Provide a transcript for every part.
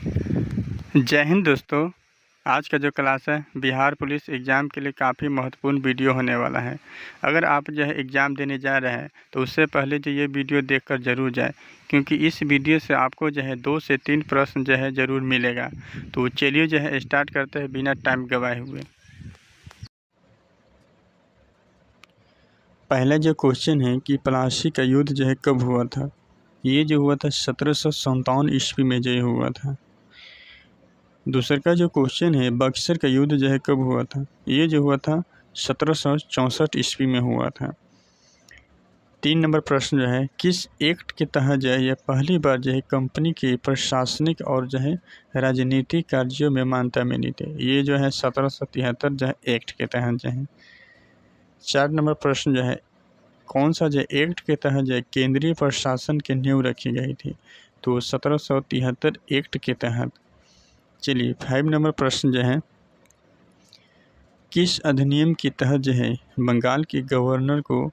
जय हिंद दोस्तों। आज का जो क्लास है बिहार पुलिस एग्ज़ाम के लिए काफ़ी महत्वपूर्ण वीडियो होने वाला है। अगर आप जो है एग्ज़ाम देने जा रहे हैं तो उससे पहले जो ये वीडियो देखकर ज़रूर जाए, क्योंकि इस वीडियो से आपको जो है 2 से 3 प्रश्न जो है ज़रूर मिलेगा। तो चलिए जो है स्टार्ट करते हैं बिना टाइम गवाए हुए। पहला जो क्वेश्चन है कि प्लासी का युद्ध जो है कब हुआ था। ये जो हुआ था 1757 ईस्वी में जो हुआ था। दूसरा का जो क्वेश्चन है बक्सर का युद्ध जो है कब हुआ था। ये जो हुआ था 1764 ईस्वी में हुआ था। 3 नंबर प्रश्न जो है किस एक्ट के तहत जो है यह पहली बार जो है कंपनी के प्रशासनिक और जो है राजनीतिक कार्यों में मान्यता मिली थी। ये जो है 1773 जो है एक्ट के तहत जो है। 4 नंबर प्रश्न जो है कौन सा जो एक्ट के तहत जो है केंद्रीय प्रशासन की नींव रखी गई थी। तो 1773 एक्ट के तहत। चलिए 5 नंबर प्रश्न जो है किस अधिनियम के तहत जो है बंगाल के गवर्नर को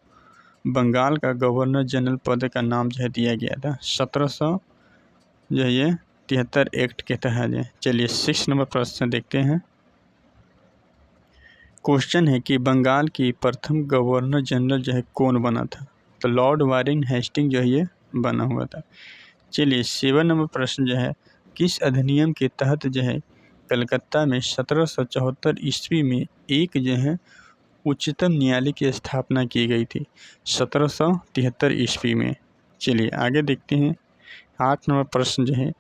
बंगाल का गवर्नर जनरल पद का नाम जो है दिया गया था। 1773 एक्ट के तहत है। चलिए 6 नंबर प्रश्न देखते हैं। क्वेश्चन है कि बंगाल की प्रथम गवर्नर जनरल जो है कौन बना था। तो लॉर्ड वारेन हेस्टिंग जो है ये बना हुआ था। चलिए 7 नंबर प्रश्न जो है किस अधिनियम के तहत जो है कलकत्ता में 1774 ईस्वी में एक जो है उच्चतम न्यायालय की स्थापना की गई थी। 1773 ईस्वी में। चलिए आगे देखते हैं। 8 नंबर प्रश्न जो है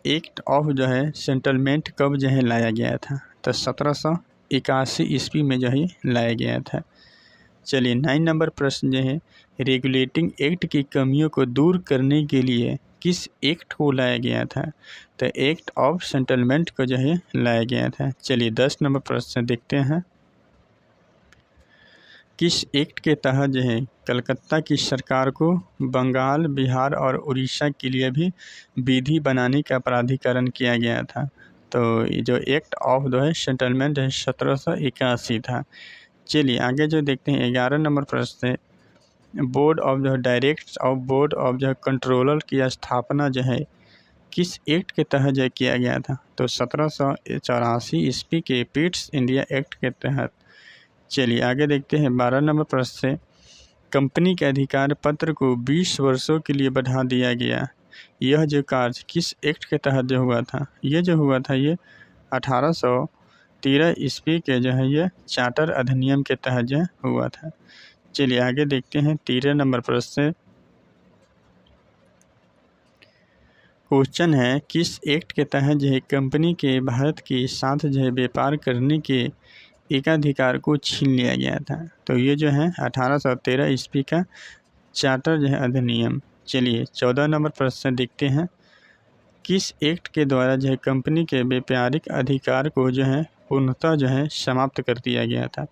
एक्ट ऑफ जो है सेटलमेंट कब जो है लाया गया था। तो 1781 ईस्वी में जो है लाया गया था। चलिए 9 नंबर प्रश्न जो है रेगुलेटिंग एक्ट की कमियों को दूर करने के लिए किस एक्ट को लाया गया था। तो एक्ट ऑफ सेटलमेंट को जो है लाया गया था। चलिए 10 नंबर प्रश्न देखते हैं। किस एक्ट के तहत जो है कलकत्ता की सरकार को बंगाल, बिहार और उड़ीसा के लिए भी विधि बनाने का प्राधिकरण किया गया था। तो ये जो एक्ट ऑफ जो है सेटलमेंट है 1781 था। चलिए आगे जो देखते हैं 11 नंबर प्रश्न है बोर्ड ऑफ जो डायरेक्टर्स और बोर्ड ऑफ जो कंट्रोलर की स्थापना जो है किस एक्ट के तहत जो किया गया था। तो 1784 ईस्वी के पिट्स इंडिया एक्ट के तहत। चलिए आगे देखते हैं 12 नंबर प्रश्न से कंपनी के अधिकार पत्र को 20 वर्षों के लिए बढ़ा दिया गया। यह जो कार्य किस एक्ट के तहत जो हुआ था। ये जो हुआ था ये 1813 ईस्वी के जो है ये चार्टर अधिनियम के तहत जो हुआ था। चलिए आगे देखते हैं 13 नंबर प्रश्न से क्वेश्चन है किस एक्ट के तहत जो है कंपनी के भारत के साथ जो है व्यापार करने के एकाधिकार को छीन लिया गया था। तो ये जो है 1813 ईस्वी का चार्टर जो है अधिनियम। चलिए 14 नंबर प्रश्न देखते हैं किस एक्ट के द्वारा जो है कंपनी के व्यापारिक अधिकार को जो है पूर्णतः जो है समाप्त कर दिया गया था।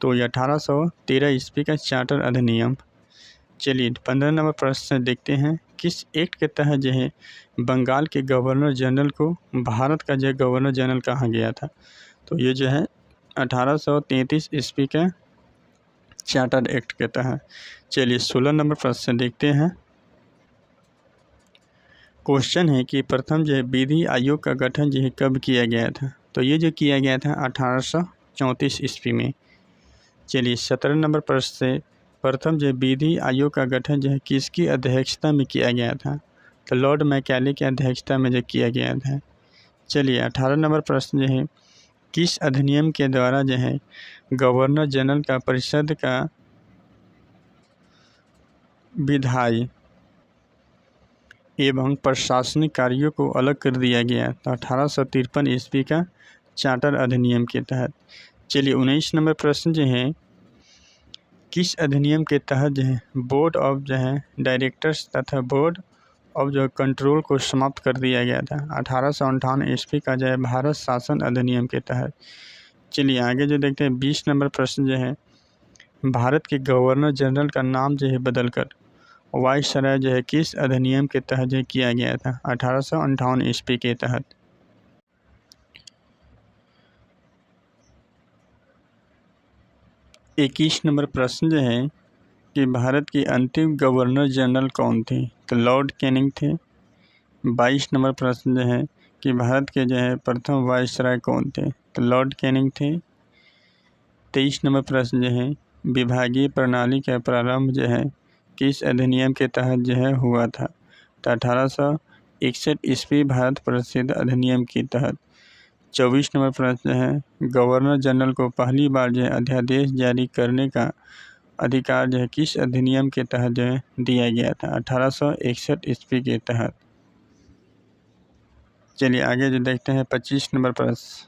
तो ये 1813 ईस्वी का चार्टर अधिनियम। चलिए 15 नंबर प्रश्न देखते हैं किस एक्ट के तहत जो है बंगाल के गवर्नर जनरल को भारत का जो गवर्नर जनरल कहा गया था। तो ये जो है 1833 ईस्वी का चार्टर एक्ट के तहत। चलिए 16 नंबर प्रश्न देखते हैं। क्वेश्चन है कि प्रथम जो है विधि आयोग का गठन जो है कब किया गया था। तो ये जो किया गया था 1834 ईस्वी में। चलिए 17 नंबर प्रश्न से प्रथम जो विधि आयोग का गठन जो है किसकी अध्यक्षता में किया गया था। तो लॉर्ड मैकाले की अध्यक्षता में जो किया गया था। चलिए 18 नंबर प्रश्न जो है किस अधिनियम के द्वारा जो है गवर्नर जनरल का परिषद का विधायी एवं प्रशासनिक कार्यों को अलग कर दिया गया। तो 1853 ईस्वी का चार्टर अधिनियम के तहत। चलिए 19 नंबर प्रश्न जो है किस अधिनियम के तहत जो है बोर्ड ऑफ जो है डायरेक्टर्स तथा बोर्ड ऑफ जो कंट्रोल को समाप्त कर दिया गया था। 1858 ईस्वी का जो है भारत शासन अधिनियम के तहत। चलिए आगे जो देखते हैं 20 नंबर प्रश्न जो है भारत के गवर्नर जनरल का नाम जो है बदलकर वायसराय जो है किस अधिनियम के तहत जो किया गया था। 1858 ईस्वी के तहत। इक्कीस नंबर प्रश्न जो है कि भारत के अंतिम गवर्नर जनरल कौन थे। तो लॉर्ड कैनिंग थे। 22 नंबर प्रश्न जो है कि भारत के जो है प्रथम वायसराय कौन थे, तो लॉर्ड कैनिंग थे। 23 नंबर प्रश्न जो है विभागीय प्रणाली का प्रारंभ जो है किस अधिनियम के तहत जो है हुआ था, तो 1861 ईस्वी भारत प्रसिद्ध अधिनियम के तहत। 24 नंबर प्रश्न है गवर्नर जनरल को पहली बार जो है अध्यादेश जारी करने का अधिकार जो है किस अधिनियम के तहत जो है दिया गया था, 1861 ईस्वी के तहत। चलिए आगे जो देखते हैं 25 नंबर प्रश्न।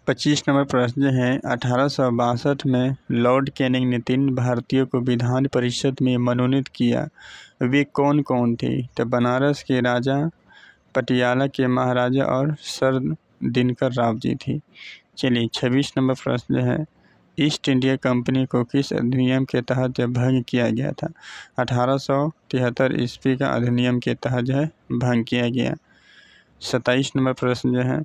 25 नंबर प्रश्न है 1862 में लॉर्ड कैनिंग ने 3 भारतीयों को विधान परिषद में मनोनीत किया, वे कौन कौन थे, तो बनारस के राजा, पटियाला के महाराजा और सर दिनकर राव जी थे। चलिए 26 नंबर प्रश्न है ईस्ट इंडिया कंपनी को किस अधिनियम के तहत भंग किया गया था, 1873 ईस्वी का अधिनियम के तहत जो है भंग किया गया। 27 नंबर प्रश्न जो है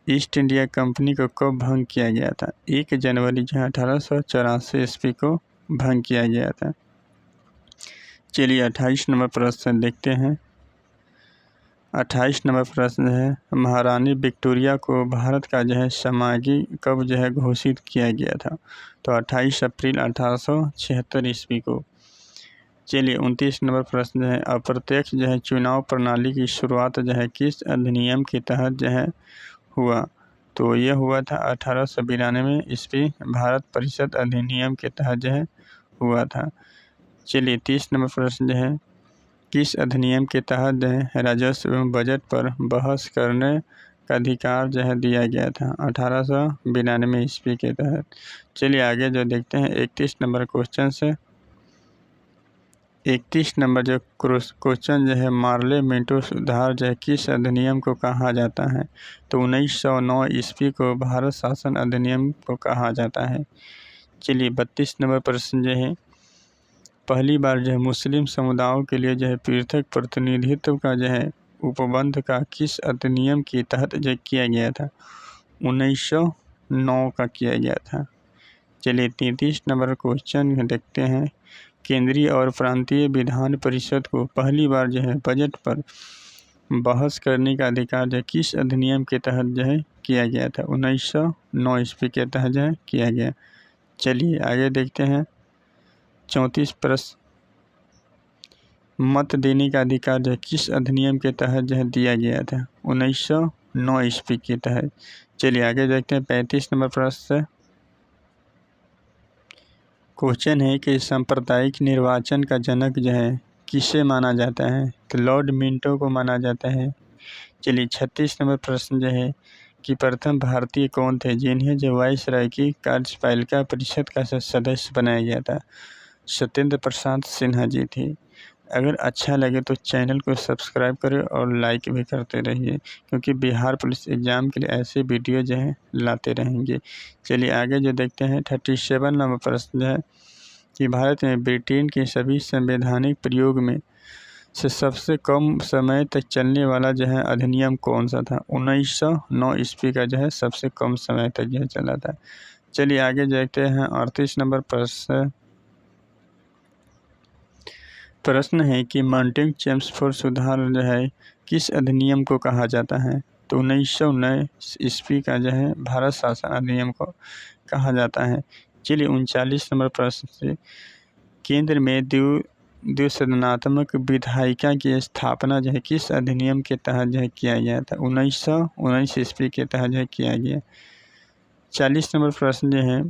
ईस्ट इंडिया कंपनी को कब भंग किया गया था, 1 जनवरी जो है 1884 ईस्वी को भंग किया गया था। चलिए 28 नंबर प्रश्न देखते हैं। 28 नंबर प्रश्न है महारानी विक्टोरिया को भारत का जो है समागी कब जो है घोषित किया गया था, तो 28 अप्रैल 1876 ईस्वी को। चलिए 29 नंबर प्रश्न है अप्रत्यक्ष जो है चुनाव प्रणाली की शुरुआत जो है किस अधिनियम के तहत जो है हुआ, तो यह हुआ था 1892 ईस्वी भारत परिषद अधिनियम के तहत जो है हुआ था। चलिए 30 नंबर प्रश्न जो है किस अधिनियम के तहत जो है राजस्व एवं बजट पर बहस करने का अधिकार जो है दिया गया था, 1892 ईस्वी के तहत। चलिए आगे जो देखते हैं 31 नंबर क्वेश्चन से। 31 नंबर जो क्वेश्चन जो है मार्ले मिंटो सुधार जो है किस अधिनियम को कहा जाता है, तो 1909 ईस्वी को भारत शासन अधिनियम को कहा जाता है। चलिए 32 नंबर प्रश्न जो है पहली बार जो है मुस्लिम समुदायों के लिए जो है पृथक प्रतिनिधित्व का जो है उपबंध का किस अधिनियम के तहत जो किया गया था, 1909 का किया गया था। चलिए 33 नंबर क्वेश्चन देखते हैं केंद्रीय और प्रांतीय विधान परिषद को पहली बार जो है बजट पर बहस करने का अधिकार जो किस अधिनियम के तहत जो है किया गया था, 1909 ईस्वी के तहत जो है किया गया। चलिए आगे देखते हैं 34 प्रश्न मत देने का अधिकार जो किस अधिनियम के तहत जो है दिया गया था, 1909 ईस्वी के तहत। चलिए आगे देखते हैं 35 नंबर प्रश्न से। क्वेश्चन है कि सांप्रदायिक निर्वाचन का जनक जो है किसे माना जाता है, तो लॉर्ड मिंटो को माना जाता है। चलिए 36 नंबर प्रश्न जो है कि प्रथम भारतीय कौन थे जिन्हें जो वायसराय की कार्यपालिका परिषद का सदस्य बनाया गया था, सत्येंद्र प्रसाद सिन्हा जी थे। अगर अच्छा लगे तो चैनल को सब्सक्राइब करें और लाइक भी करते रहिए, क्योंकि बिहार पुलिस एग्ज़ाम के लिए ऐसे वीडियो जो है लाते रहेंगे। चलिए आगे जो देखते हैं 37 नंबर प्रश्न है कि भारत में ब्रिटेन के सभी संवैधानिक प्रयोग में से सबसे कम समय तक चलने वाला जो है अधिनियम कौन सा था, 1909 ईस्वी का जो है सबसे कम समय तक जो है चला था। चलिए आगे देखते हैं 38 नंबर प्रश्न है कि माउंटेन चेम्सफोर्ड सुधार जो है किस अधिनियम को कहा जाता है, तो 1919 ईस्वी का जो है भारत शासन अधिनियम को कहा जाता है। चलिए 39 नंबर प्रश्न से केंद्र में द्विसदनात्मक विधायिका की स्थापना जो है किस अधिनियम के तहत जो है किया गया था, 1919 ईस्वी के तहत जो है किया गया। 40 नंबर प्रश्न जो है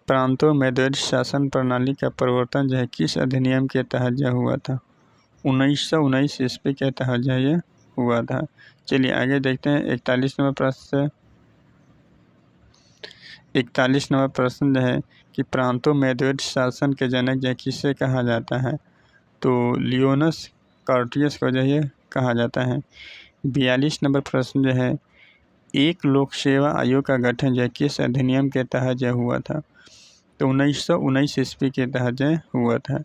प्रांतों में द्वैध शासन प्रणाली का प्रवर्तन जो है किस अधिनियम के तहत जो हुआ था, 1919 ईस्वी के तहत जो ये हुआ था। चलिए आगे देखते हैं 41 नंबर प्रश्न से। 41 नंबर प्रश्न जो है कि प्रांतों में द्वैध शासन के जनक जो किसे कहा जाता है, तो लियोनस कार्टियस को जो है कहा जाता है। 42 नंबर प्रश्न जो है एक लोक सेवा आयोग का गठन जो किस अधिनियम के तहत जो हुआ था, तो 1919 ईस्वी के तहत जो हुआ था।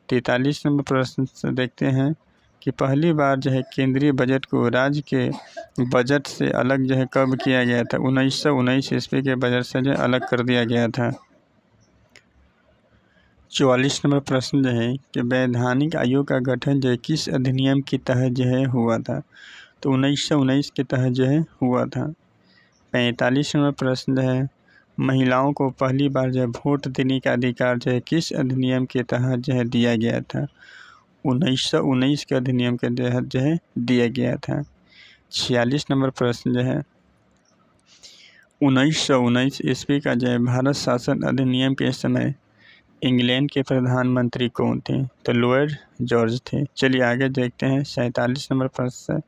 43 नंबर प्रश्न से देखते हैं कि पहली बार जो है केंद्रीय बजट को राज्य के बजट से अलग जो है कब किया गया था, 1919 ईस्वी के बजट से जो अलग कर दिया गया था। 44 नंबर प्रश्न जो है कि वैधानिक आयोग का गठन जो है किस अधिनियम के तहत जो है हुआ था? तो 1919 के तहत जो है हुआ था। 45 नंबर प्रश्न है महिलाओं को पहली बार जो है वोट देने का अधिकार जो है किस अधिनियम के तहत जो है दिया गया था? 1919 के अधिनियम के तहत जो है दिया गया था। 46 नंबर प्रश्न जो है 1919 ईस्वी का जो है भारत शासन अधिनियम के समय इंग्लैंड के प्रधानमंत्री कौन थे? तो लॉर्ड जॉर्ज थे। चलिए आगे देखते हैं 47 नंबर प्रश्न।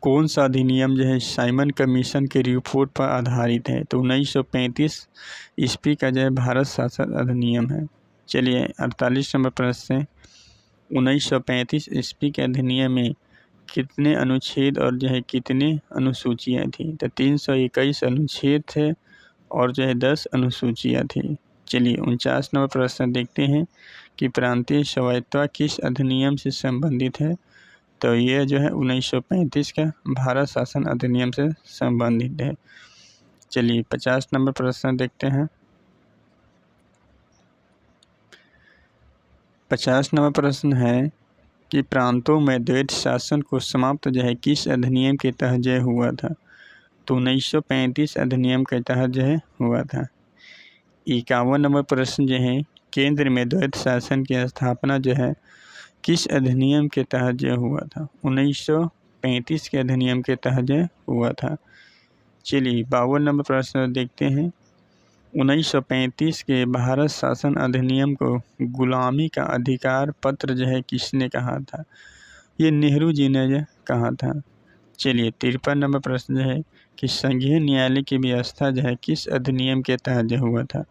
कौन सा अधिनियम जो है साइमन कमीशन के रिपोर्ट पर आधारित है? तो 1935 ईस्वी का जो है भारत शासन अधिनियम है। चलिए 48 नंबर प्रश्न है 1935 ईस्वी के अधिनियम में कितने अनुच्छेद और जो है कितने अनुसूचियाँ थी? तो 321 अनुच्छेद थे और जो है 10 अनुसूचियाँ थी। चलिए 49 नंबर प्रश्न देखते हैं कि प्रांतीय स्वायत्तता किस अधिनियम से संबंधित है? तो ये जो है 1935 का भारत शासन अधिनियम से संबंधित है। चलिए 50 नंबर प्रश्न देखते हैं। 50 नंबर प्रश्न है कि प्रांतों में द्वैत शासन को समाप्त जो है किस अधिनियम के तहत जो हुआ था? तो 1935 अधिनियम के तहत जो है हुआ था। 51 नंबर प्रश्न जो है केंद्र में द्वैत शासन की स्थापना जो है किस अधिनियम के तहत जो हुआ था? 1935 के अधिनियम के तहत जो हुआ था। चलिए 52 नंबर प्रश्न देखते हैं। 1935 के भारत शासन अधिनियम को गुलामी का अधिकार पत्र जो है किसने कहा था? ये नेहरू जी ने जो कहा था। चलिए 53 नंबर प्रश्न जो है कि संघीय न्यायालय की व्यवस्था जो है किस अधिनियम के तहत जो हुआ था?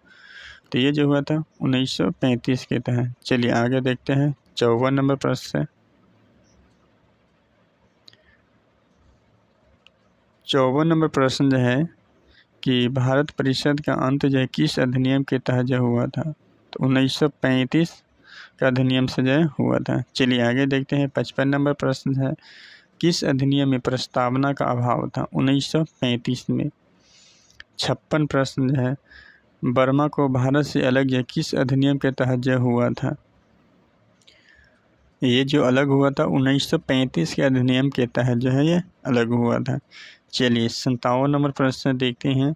तो ये जो हुआ था 1935 के तहत। चलिए आगे देखते हैं 54 नंबर प्रश्न है। 54 नंबर प्रश्न जो है कि भारत परिषद का अंत जो है किस अधिनियम के तहत जो हुआ था? तो 1935 का अधिनियम से जो हुआ था। चलिए आगे देखते हैं 55 नंबर प्रश्न है किस अधिनियम में प्रस्तावना का अभाव था? 1935 में। 56 प्रश्न जो है बर्मा को भारत से अलग जो किस अधिनियम के तहत जो हुआ था? ये जो अलग हुआ था 1935 के अधिनियम के तहत जो है ये अलग हुआ था। चलिए 57 नंबर प्रश्न देखते हैं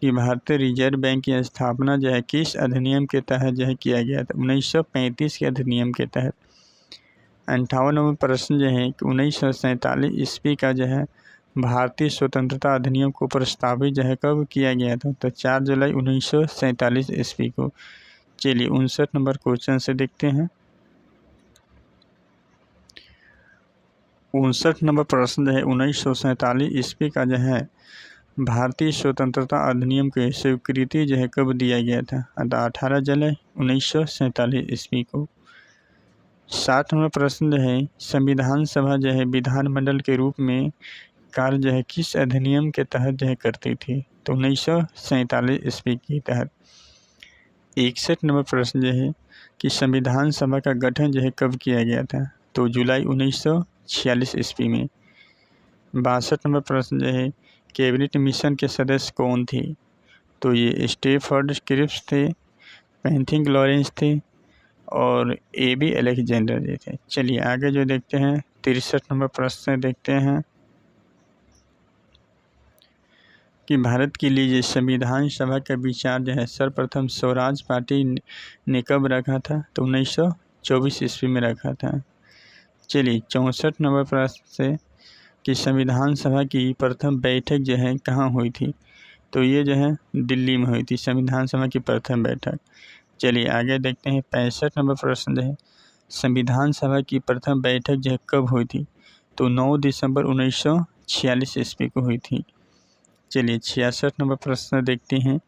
कि भारतीय रिजर्व बैंक की स्थापना जो है किस अधिनियम के तहत जो है किया गया था? 1935 के अधिनियम के तहत। 58 नंबर प्रश्न जो है कि 1947 ईस्वी का जो है भारतीय स्वतंत्रता अधिनियम को प्रस्तावित जो है कब किया गया था? तो 4 जुलाई 1947 ईस्वी को। चलिए 59 नंबर क्वेश्चन से देखते हैं। 59 नंबर प्रश्न जो है 1947 ईस्वी का जो है भारतीय स्वतंत्रता अधिनियम की स्वीकृति जो है कब दिया गया था? 18 जुलाई 1947 ईस्वी को। 60 नंबर प्रश्न जो है संविधान सभा जो है विधानमंडल के रूप में कार्य जो है किस अधिनियम के तहत जो है करती थी? तो 1947 ईस्वी के तहत। 61 नंबर प्रश्न जो है कि संविधान सभा का गठन जो है कब किया गया था? तो जुलाई 1946 ईस्वी में। 62 नंबर प्रश्न जो है कैबिनेट मिशन के सदस्य कौन थे? तो ये स्टेफर्ड क्रिप्स थे, पेंथिंग लॉरेंस थे और AB अलेक्जेंडर जी थे। चलिए आगे जो देखते हैं 63 नंबर प्रश्न देखते हैं कि भारत के लिए जो संविधान सभा का विचार जो है सर्वप्रथम स्वराज पार्टी ने कब रखा था? तो 1924 ईस्वी में रखा था। चलिए 64 नंबर प्रश्न से कि संविधान सभा की प्रथम बैठक जो है कहाँ हुई थी? तो ये जो है दिल्ली में हुई थी संविधान सभा की प्रथम बैठक। चलिए आगे देखते हैं 65 नंबर प्रश्न जो है संविधान सभा की प्रथम बैठक जो है कब हुई थी? तो 9 दिसंबर 1946 ईस्वी को हुई थी। चलिए 66 नंबर प्रश्न देखते हैं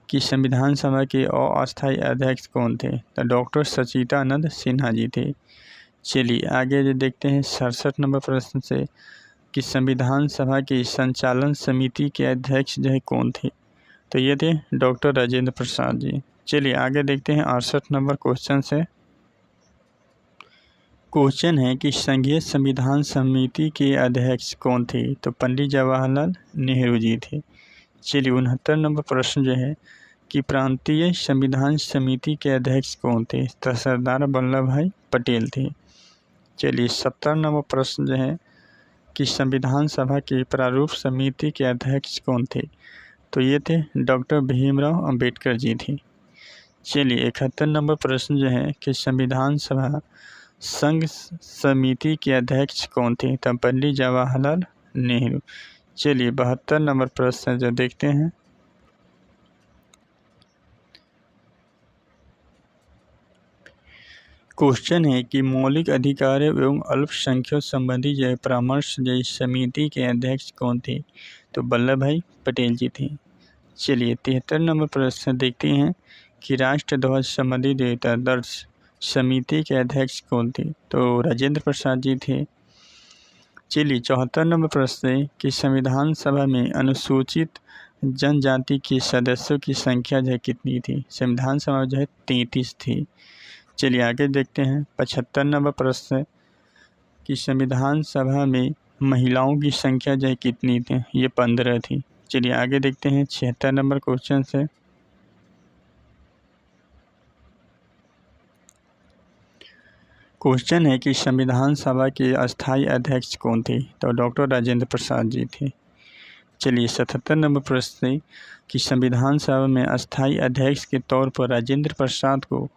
कि संविधान सभा के अस्थायी अध्यक्ष कौन थे? तो डॉक्टर सचिदानंद सिन्हा जी थे। चलिए आगे जो देखते हैं 67 नंबर प्रश्न से कि संविधान सभा की संचालन समिति के अध्यक्ष जो है कौन थे? तो ये थे डॉक्टर राजेंद्र प्रसाद जी। चलिए आगे देखते हैं 68 नंबर क्वेश्चन से। क्वेश्चन है कि संघीय संविधान समिति के अध्यक्ष कौन थे? तो पंडित जवाहरलाल नेहरू जी थे। चलिए 69 नंबर प्रश्न जो है कि प्रांतीय संविधान समिति के अध्यक्ष कौन थे? तो सरदार वल्लभ भाई पटेल थे। चलिए 70 नंबर प्रश्न जो है कि संविधान सभा की प्रारूप समिति के अध्यक्ष कौन थे? तो ये थे डॉक्टर भीमराव अंबेडकर जी थे। चलिए 71 नंबर प्रश्न जो है कि संविधान सभा संघ समिति के अध्यक्ष कौन थे? तो पंडित जवाहरलाल नेहरू। चलिए 72 नंबर प्रश्न जो देखते हैं, क्वेश्चन है कि मौलिक अधिकार एवं अल्पसंख्यक संबंधी जो परामर्श जो समिति के अध्यक्ष कौन थे? तो वल्लभ भाई पटेल जी थे। चलिए 73 नंबर प्रश्न देखते हैं कि राष्ट्र ध्वज संबंधी देवता दर्श समिति के अध्यक्ष कौन थे? तो राजेंद्र प्रसाद जी थे। चलिए 74 नंबर प्रश्न है कि संविधान सभा में अनुसूचित जनजाति के सदस्यों की संख्या जो है कितनी थी? संविधान सभा जो है 33 थी। चलिए आगे देखते हैं 75 नंबर प्रश्न है कि संविधान सभा में महिलाओं की संख्या जो है कितनी थी? ये 15 थी। चलिए आगे देखते हैं 76 नंबर क्वेश्चन से, क्वेश्चन है कि संविधान सभा के अस्थायी अध्यक्ष कौन थे? तो डॉक्टर राजेंद्र प्रसाद जी थे। चलिए 77 नंबर प्रश्न है कि संविधान सभा में अस्थायी अध्यक्ष के तौर पर राजेंद्र प्रसाद को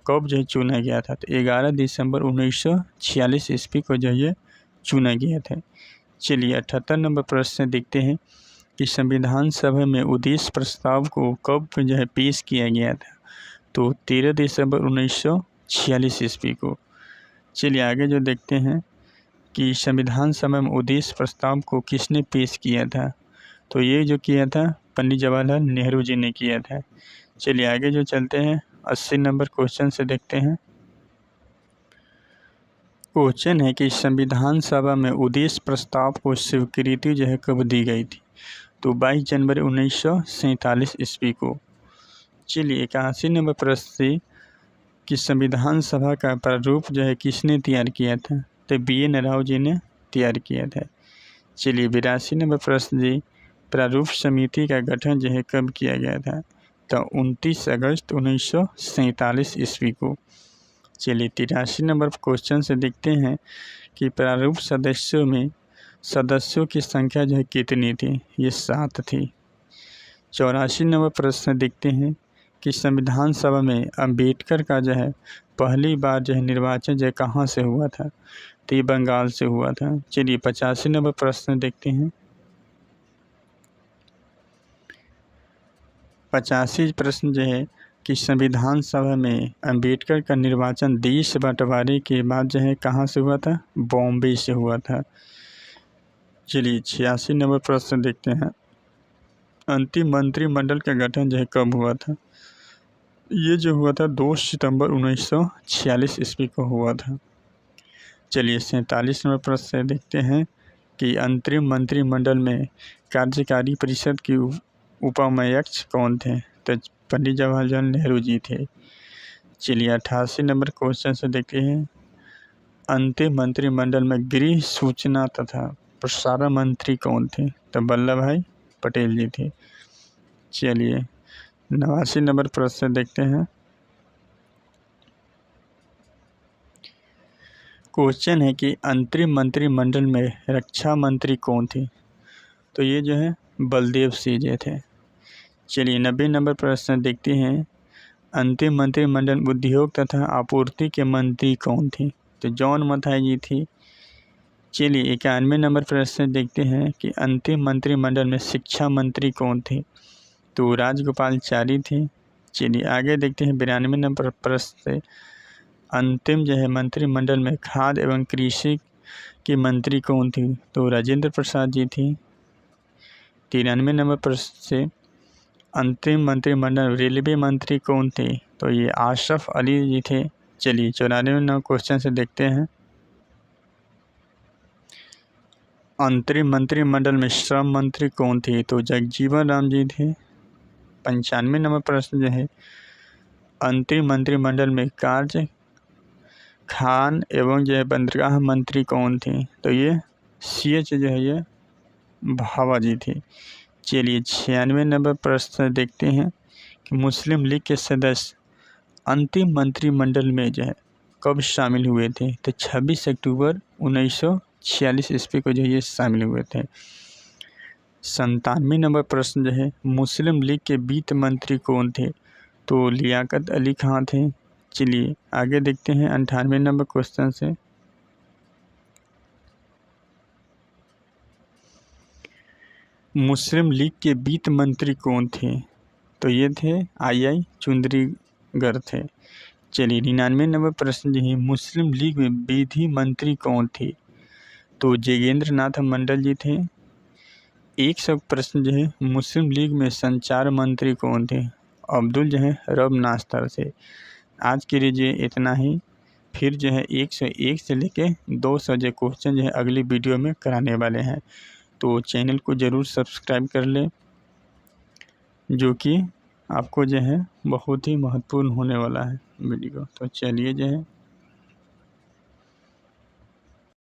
कब जो है चुना गया था? तो 11 दिसंबर 1946 ईस्वी को जो है चुना गया था। चलिए 78 नंबर प्रश्न देखते हैं कि संविधान सभा में उद्देश्य प्रस्ताव को कब जो है पेश किया गया था? तो 13 दिसंबर 1946 ईस्वी को। चलिए आगे जो देखते हैं कि संविधान सभा में उद्देश्य प्रस्ताव को किसने पेश किया था? तो ये जो किया था पंडित जवाहरलाल नेहरू जी ने किया था। चलिए आगे जो चलते हैं 80 नंबर क्वेश्चन से देखते हैं, क्वेश्चन है कि संविधान सभा में उद्देश्य प्रस्ताव को स्वीकृति जो है कब दी गई थी? तो 22 जनवरी 1947 ईस्वी को। चलिए 81 नंबर प्रश्न से कि संविधान सभा का प्रारूप जो है किसने तैयार किया था? तो BN राव जी ने तैयार किया था। चलिए 82 नंबर प्रश्न जी प्रारूप समिति का गठन जो है कब किया गया था? तो 29 अगस्त 1947 ईस्वी को। चलिए 83 नंबर क्वेश्चन से देखते हैं कि प्रारूप सदस्यों की संख्या जो है कितनी थी? ये 7 थी। 84 नंबर प्रश्न देखते हैं कि संविधान सभा में अंबेडकर का जो है पहली बार जो है निर्वाचन जो है कहाँ से हुआ था? तो ये बंगाल से हुआ था। चलिए 85 नंबर प्रश्न देखते हैं, 85 प्रश्न जो है कि संविधान सभा में अंबेडकर का निर्वाचन देश बंटवारे के बाद जो है कहाँ से हुआ था? बॉम्बे से हुआ था। चलिए 86 नंबर प्रश्न देखते हैं, अंतिम मंत्रिमंडल का गठन जो है कब हुआ था? ये जो हुआ था 2 सितंबर 1946 ईस्वी को हुआ था। चलिए 47 नंबर प्रश्न से देखते हैं कि अंतरिम मंत्रिमंडल में कार्यकारी परिषद की उपाध्यक्ष कौन थे? तो पंडित जवाहरलाल नेहरू जी थे। चलिए 88 नंबर क्वेश्चन से देखते हैं, अंतिम मंत्रिमंडल में गृह सूचना तथा प्रसारण मंत्री कौन थे? तो वल्लभ भाई पटेल जी थे। चलिए 89 नंबर प्रश्न देखते हैं, क्वेश्चन है कि अंतरिम मंत्रिमंडल में रक्षा मंत्री कौन थे? तो ये जो है बलदेव सिंह जी थे। चलिए 90 नंबर प्रश्न देखते हैं, अंतिम मंत्रिमंडल उद्योग तथा आपूर्ति के मंत्री कौन थे? तो जॉन मथाई जी थी। चलिए 91 नंबर प्रश्न देखते हैं कि अंतिम मंत्रिमंडल में शिक्षा मंत्री कौन थे? तो राजगोपालचारी थे। चलिए आगे देखते हैं 92 नंबर प्रश्न से, अंतिम जो है मंत्रिमंडल में खाद्य एवं कृषि के मंत्री कौन थी? तो राजेंद्र प्रसाद जी थी। 93 नंबर प्रश्न से, अंतिम मंत्रिमंडल रेलवे मंत्री कौन थे? तो ये आशरफ अली जी थे। चलिए 94 नंबर क्वेश्चन से देखते हैं, अंतरिम मंत्रिमंडल में श्रम मंत्री कौन थे? तो जगजीवन राम जी थे। 95 नंबर प्रश्न जो है, अंतरिम मंत्रिमंडल में कार्य खान एवं जो है बंदरगाह मंत्री कौन थे? तो ये CH जो है ये भाभा जी थे। चलिए 96 नंबर प्रश्न देखते हैं कि मुस्लिम लीग के सदस्य अंतिम मंत्रिमंडल में जो है कब शामिल हुए थे? तो 26 अक्टूबर 1946 ईस्वी को जो ये शामिल हुए थे। 97 नंबर प्रश्न जो है मुस्लिम लीग के वित्त मंत्री कौन थे? तो लियाकत अली खान थे। चलिए आगे देखते हैं 98 नंबर क्वेश्चन से। मुस्लिम लीग के वित्त मंत्री कौन थे? तो ये थे आई चुंदरीगर थे। चलिए 99 नंबर प्रश्न जो है मुस्लिम लीग में विधि मंत्री कौन थे? तो जगेंद्र नाथ मंडल जी थे। 100 प्रश्न जो है मुस्लिम लीग में संचार मंत्री कौन थे? अब्दुल जो है रब नास्तर से। आज के लिए जो इतना ही। फिर जो है 101 से लेके 200 जो क्वेश्चन जो है अगली वीडियो में कराने वाले हैं, तो चैनल को ज़रूर सब्सक्राइब कर लें, जो कि आपको जो है बहुत ही महत्वपूर्ण होने वाला है वीडियो। तो चलिए जो है